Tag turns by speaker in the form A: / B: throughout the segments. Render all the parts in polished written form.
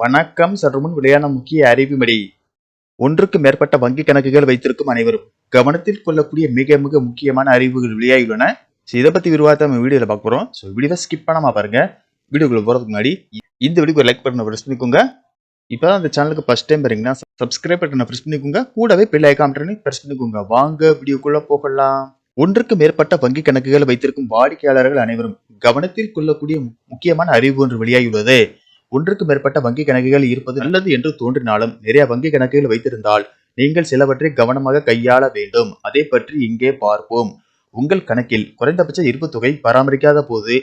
A: வணக்கம். சற்று முன் வெளியான முக்கிய அறிவிப்படி ஒன்றுக்கு மேற்பட்ட வங்கி கணக்குகள் வைத்திருக்கும் அனைவரும் கவனத்தில் கொள்ளக்கூடிய மிக மிக முக்கியமான அறிவுகள் வெளியாகியுள்ளன. இதை பத்தி விரிவாக நம்ம வீடியோல பார்க்க போறோம். வீடியோவை ஸ்கிப் பண்ணாம பாருங்க. வீடியோக்குள்ள போறதுக்கு முன்னாடி இந்த வீடியோக்கு லைக் பட்டனை பிரஸ் பண்ணிக்கோங்க. இப்பதான் இந்த சேனலுக்கு ஃபர்ஸ்ட் டைம் பாருங்கன்னா சப்ஸ்கிரைப் பட்டனை பிரஸ் பண்ணிக்கோங்க. கூடவே பெல் ஐகான் பிரஸ் பண்ணிக்கோங்க. வாங்க வீடியோக்குள்ள போகலாம். ஒன்றுக்கு மேற்பட்ட வங்கி கணக்குகள் வைத்திருக்கும் வாடிக்கையாளர்கள் அனைவரும் கவனத்தில் கொள்ளக்கூடிய முக்கியமான அறிவு ஒன்று வெளியாகியுள்ளது. ஒன்றுக்கு மேற்பட்ட வங்கி கணக்குகள் இருப்பது நல்லது என்று தோன்றினாலும் நிறைய வங்கி கணக்குகள் வைத்திருந்தால் நீங்கள் சிலவற்றை கவனமாக கையாள வேண்டும். அதை பற்றி இங்கே பார்ப்போம். உங்கள் கணக்கில் குறைந்தபட்ச இருப்பு தொகை பராமரிக்காத போது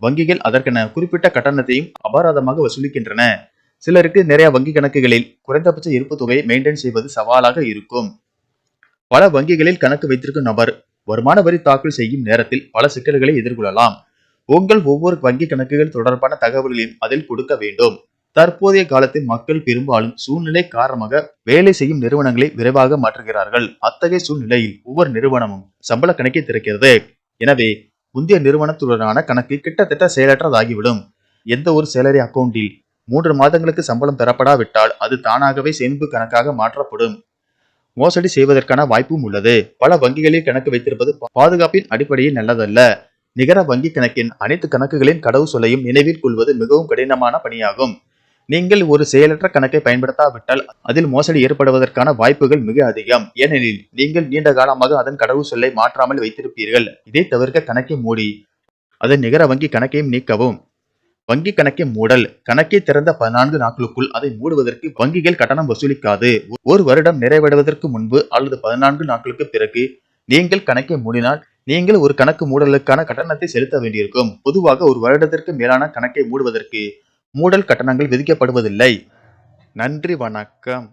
A: வங்கிகள் அதற்கென குறிப்பிட்ட கட்டணத்தையும் அபராதமாக வசூலிக்கின்றன. சிலருக்கு நிறைய வங்கி கணக்குகளில் குறைந்தபட்ச இருப்பு தொகையை மெயின்டைன் செய்வது சவாலாக இருக்கும். பல வங்கிகளில் கணக்கு வைத்திருக்கும் நபர் வருமான வரி தாக்கல் செய்யும் நேரத்தில் பல சிக்கல்களை எதிர்கொள்ளலாம். உங்கள் ஒவ்வொரு வங்கி கணக்குகள் தொடர்பான தகவல்களையும் அதில் கொடுக்க வேண்டும். தற்போதைய காலத்தில் மக்கள் பெரும்பாலும் சூழ்நிலை காரணமாக வேலை செய்யும் நிறுவனங்களை விரைவாக மாற்றுகிறார்கள். அத்தகைய சூழ்நிலையில் ஒவ்வொரு நிறுவனமும் சம்பள கணக்கை திறக்கிறது. எனவே முந்தைய நிறுவனத்துடனான கணக்கு கிட்டத்தட்ட செயலற்றதாகிவிடும். எந்த ஒரு சேலரி அக்கவுண்டில் 3 மாதங்களுக்கு சம்பளம் பெறப்படாவிட்டால் அது தானாகவே சேமிப்பு கணக்காக மாற்றப்படும். மோசடி செய்வதற்கான வாய்ப்பும் உள்ளது. பல வங்கிகளில் கணக்கு வைத்திருப்பது பாதுகாப்பின் அடிப்படையில் நல்லதல்ல. நிகர வங்கி கணக்கின் அனைத்து கணக்குகளின் கடவு சொல்லையும் நினைவில் கொள்வது மிகவும் கடினமான பணியாகும். நீங்கள் ஒரு செயலற்ற கணக்கை பயன்படுத்தாவிட்டால் அதில் மோசடி ஏற்படுவதற்கான வாய்ப்புகள் மிக அதிகம். ஏனெனில் நீங்கள் நீண்ட காலமாக அதன் கடவு சொல்லை மாற்றாமல் வைத்திருப்பீர்கள். இதை தவிர்க்க கணக்கை மூடி அதன் நிகர வங்கி கணக்கையும் நீக்கவும். வங்கி கணக்கை மூடல். கணக்கை திறந்த 14 நாட்களுக்குள் அதை மூடுவதற்கு வங்கிகள் கட்டணம் வசூலிக்காது. ஒரு வருடம் நிறைவடைவதற்கு முன்பு அல்லது 14 நாட்களுக்கு பிறகு நீங்கள் கணக்கை மூடினால் நீங்கள் ஒரு கணக்கு மூடலுக்கான கட்டணத்தை செலுத்த வேண்டியிருக்கும். பொதுவாக ஒரு வருடத்திற்கு மேலான கணக்கை மூடுவதற்கு மூடல் கட்டணங்கள் விதிக்கப்படுவதில்லை. நன்றி, வணக்கம்.